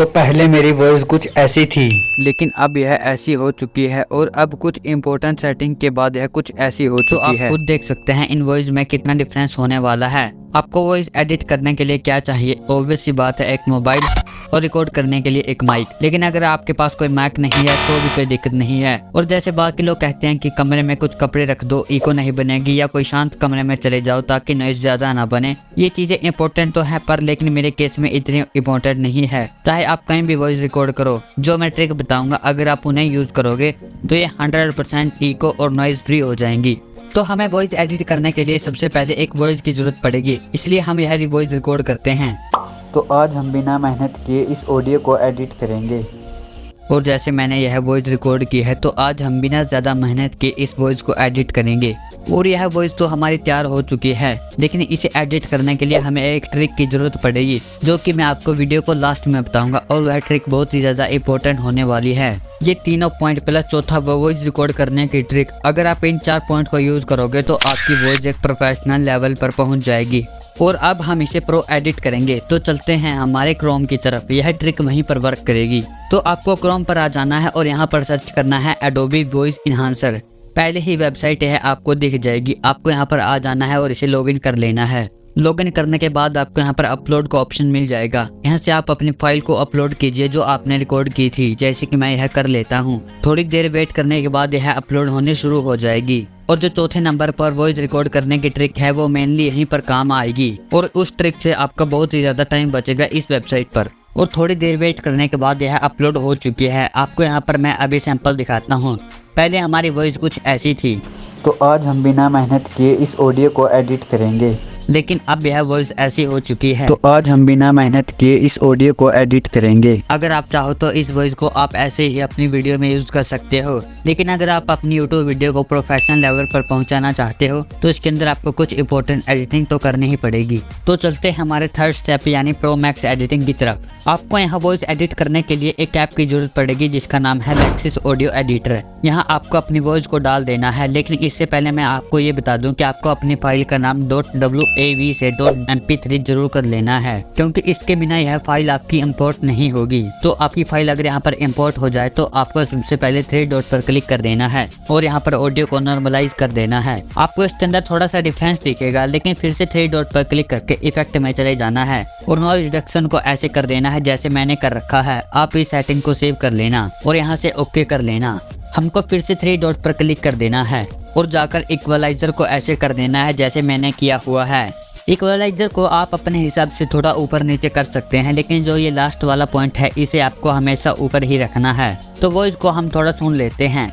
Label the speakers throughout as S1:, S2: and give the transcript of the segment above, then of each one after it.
S1: तो पहले मेरी वॉइस कुछ ऐसी थी,
S2: लेकिन अब यह ऐसी हो चुकी है और अब कुछ इंपॉर्टेंट सेटिंग के बाद यह कुछ ऐसी हो चुकी है।
S3: आप खुद देख सकते हैं इन वॉइस में कितना डिफरेंस होने वाला है। आपको वॉइस एडिट करने के लिए क्या चाहिए? ऑब्वियस सी बात है, एक मोबाइल और रिकॉर्ड करने के लिए एक माइक। लेकिन अगर आपके पास कोई माइक नहीं है तो भी कोई दिक्कत नहीं है। और जैसे बाकी लोग कहते हैं कि कमरे में कुछ कपड़े रख दो, इको नहीं बनेगी, या कोई शांत कमरे में चले जाओ ताकि नॉइज ज्यादा ना बने, ये चीजें इंपॉर्टेंट तो है पर लेकिन मेरे केस में इतनी इंपॉर्टेंट नहीं है। चाहे आप कहीं भी वॉइस रिकॉर्ड करो, जो मैं ट्रिक बताऊंगा अगर आप उन्हें यूज करोगे तो ये 100% इको और नॉइज फ्री हो जाएंगी। तो हमें वॉइस एडिट करने के लिए सबसे पहले एक वॉइस की जरूरत पड़ेगी, इसलिए हम यह वॉइस रिकॉर्ड करते हैं।
S1: तो आज हम बिना मेहनत किए इस ऑडियो को एडिट करेंगे।
S3: और जैसे मैंने यह वॉइस रिकॉर्ड की है तो आज हम बिना ज़्यादा मेहनत के इस वॉइस को एडिट करेंगे। और यह वॉइस तो हमारी तैयार हो चुकी है, लेकिन इसे एडिट करने के लिए हमें एक ट्रिक की ज़रूरत पड़ेगी, जो कि मैं आपको वीडियो को लास्ट में बताऊंगा। और वह ट्रिक बहुत ही ज़्यादा इंपॉर्टेंट होने वाली है। ये तीनों पॉइंट प्लस चौथा वॉइस रिकॉर्ड करने की ट्रिक, अगर आप इन 4 पॉइंट को यूज़ करोगे तो आपकी वॉइस एक प्रोफेशनल लेवल पर पहुँच जाएगी। और अब हम इसे प्रो एडिट करेंगे। तो चलते हैं हमारे क्रोम की तरफ, यह ट्रिक वहीं पर वर्क करेगी। तो आपको क्रोम पर आ जाना है और यहाँ पर सर्च करना है एडोबी वॉइस एनहांसर। पहले ही वेबसाइट है, आपको दिख जाएगी। आपको यहाँ पर आ जाना है और इसे लॉगिन कर लेना है। लॉगिन करने के बाद आपको यहाँ पर अपलोड का ऑप्शन मिल जाएगा। यहाँ से आप अपनी फाइल को अपलोड कीजिए जो आपने रिकॉर्ड की थी, जैसे कि मैं यह कर लेता हूँ। थोड़ी देर वेट करने के बाद यह अपलोड होने शुरू हो जाएगी। और जो चौथे नंबर पर वॉइस रिकॉर्ड करने की ट्रिक है वो मेनली यहीं पर काम आएगी। और उस ट्रिक से आपका बहुत ही ज़्यादा टाइम बचेगा इस वेबसाइट पर। और थोड़ी देर वेट करने के बाद यह अपलोड हो चुकी है। आपको यहाँ पर मैं अभी सैंपल दिखाता हूँ। पहले हमारी वॉइस कुछ ऐसी थी।
S1: तो आज हम बिना मेहनत किए इस ऑडियो को एडिट करेंगे।
S3: लेकिन अब यह वॉइस ऐसी हो चुकी है।
S1: तो आज हम बिना मेहनत किए इस ऑडियो को एडिट करेंगे।
S3: अगर आप चाहो तो इस वॉइस को आप ऐसे ही अपनी वीडियो में यूज कर सकते हो, लेकिन अगर आप अपनी यूट्यूब वीडियो को प्रोफेशनल लेवल पर पहुंचाना चाहते हो तो इसके अंदर आपको कुछ इंपॉर्टेंट एडिटिंग तो करनी ही पड़ेगी। तो चलते हैं हमारे थर्ड स्टेप यानी प्रो मैक्स एडिटिंग की तरफ। आपको यहाँ वॉइस एडिट करने के लिए एक ऐप की जरूरत पड़ेगी जिसका नाम है लेक्सिस ऑडियो एडिटर। यहाँ आपको अपनी वॉइस को डाल देना है, लेकिन इससे पहले मैं आपको ये बता दूं कि आपको अपनी फाइल का नाम .wav से .mp3 जरूर कर लेना है, क्योंकि इसके बिना यह फाइल आपकी इंपोर्ट नहीं होगी। तो आपकी फाइल अगर यहाँ पर इंपोर्ट हो जाए तो आपको सबसे पहले 3 डॉट पर क्लिक कर देना है और यहाँ पर ऑडियो को नॉर्मलाइज कर देना है। आपको इसके अंदर थोड़ा सा डिफरेंस दिखेगा, लेकिन फिर से 3 डॉट पर क्लिक करके इफेक्ट में चले जाना है और नॉइज रिडक्शन को ऐसे कर देना है जैसे मैंने कर रखा है। आप इस सेटिंग को सेव कर लेना और यहाँ से ओके कर लेना। हमको फिर से 3 डॉट पर क्लिक कर देना है और जाकर इक्वलाइजर को ऐसे कर देना है जैसे मैंने किया हुआ है। इक्वलाइजर को आप अपने हिसाब से थोड़ा ऊपर नीचे कर सकते हैं, लेकिन जो ये लास्ट वाला पॉइंट है इसे आपको हमेशा ऊपर ही रखना है। तो वॉइस को हम थोड़ा सुन लेते हैं।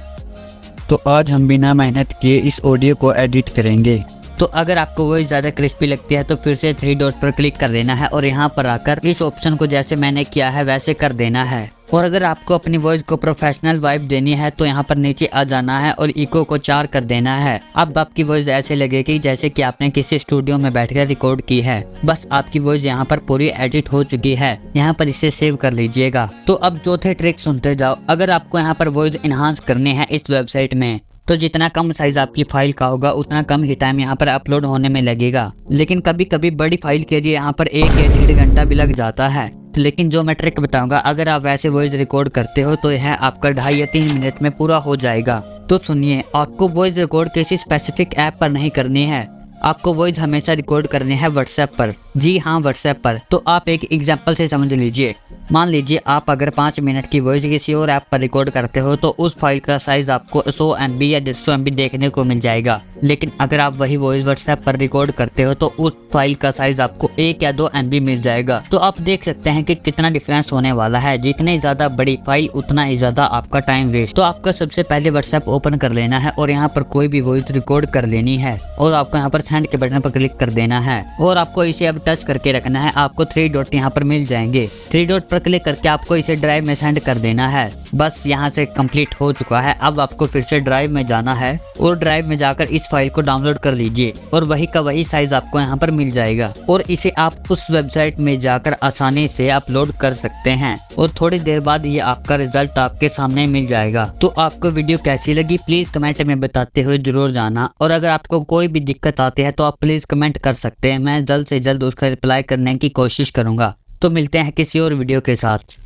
S1: तो आज हम बिना मेहनत किए इस ऑडियो को एडिट करेंगे।
S3: तो अगर आपको वॉइस ज़्यादा क्रिस्पी लगती है तो फिर से 3 डॉट पर क्लिक कर देना है और यहाँ पर आकर इस ऑप्शन को जैसे मैंने किया है वैसे कर देना है। और अगर आपको अपनी वॉइस को प्रोफेशनल वाइब देनी है तो यहाँ पर नीचे आ जाना है और इको को 4 कर देना है। अब आपकी वॉइस ऐसे लगेगी जैसे कि आपने किसी स्टूडियो में बैठकर रिकॉर्ड की है। बस आपकी वॉइस यहाँ पर पूरी एडिट हो चुकी है। यहाँ पर इसे सेव कर लीजिएगा। तो अब चौथे ट्रिक सुनते जाओ। अगर आपको यहाँ पर वॉइस इनहांस करनी है इस वेबसाइट में तो जितना कम साइज आपकी फाइल का होगा उतना कम ही टाइम यहाँ पर अपलोड होने में लगेगा। लेकिन कभी कभी बड़ी फाइल के लिए यहाँ पर 1 या 1.5 घंटा भी लग जाता है। लेकिन जो मैं ट्रिक बताऊंगा अगर आप वैसे वॉइस रिकॉर्ड करते हो तो यह आपका 2.5 या 3 मिनट में पूरा हो जाएगा। तो सुनिए, आपको वॉइस रिकॉर्ड किसी स्पेसिफिक ऐप पर नहीं करनी है। आपको वॉइस हमेशा रिकॉर्ड करनी है व्हाट्सएप पर। जी हाँ, व्हाट्सएप पर। तो आप एक एग्जांपल से समझ लीजिए। मान लीजिए आप अगर 5 मिनट की वॉइस किसी और ऐप पर रिकॉर्ड करते हो तो उस फाइल का साइज आपको 100 MB या 150 MB देखने को मिल जाएगा। लेकिन अगर आप वही वॉइस व्हाट्सएप पर रिकॉर्ड करते हो तो उस फाइल का साइज आपको 1 या 2 MB मिल जाएगा। तो आप देख सकते हैं कि कितना डिफरेंस होने वाला है। जितनी ज्यादा बड़ी फाइल उतना ही ज्यादा आपका टाइम वेस्ट। तो आपको सबसे पहले व्हाट्सएप ओपन कर लेना है और यहाँ पर कोई भी वॉइस रिकॉर्ड कर लेनी है और आपको यहाँ पर सेंड के बटन पर क्लिक कर देना है और आपको इसे अब टच करके रखना है। आपको 3 डॉट यहाँ पर मिल जाएंगे। 3 डॉट पर क्लिक करके आपको इसे ड्राइव में सेंड कर देना है। बस यहाँ से कंप्लीट हो चुका है। अब आपको फिर से ड्राइव में जाना है और ड्राइव में जाकर इस फाइल को डाउनलोड कर लीजिए और वही का वही साइज आपको यहाँ पर मिल जाएगा और इसे आप उस वेबसाइट में जाकर आसानी से अपलोड कर सकते हैं और थोड़ी देर बाद ये आपका रिजल्ट आपके सामने मिल जाएगा। तो आपको वीडियो कैसी लगी प्लीज कमेंट में बताते हुए जरूर जाना और अगर आपको कोई भी दिक्कत आती है तो आप प्लीज कमेंट कर सकते हैं। मैं जल्द से जल्द उसका रिप्लाई करने की कोशिश करूंगा। तो मिलते हैं किसी और वीडियो के साथ।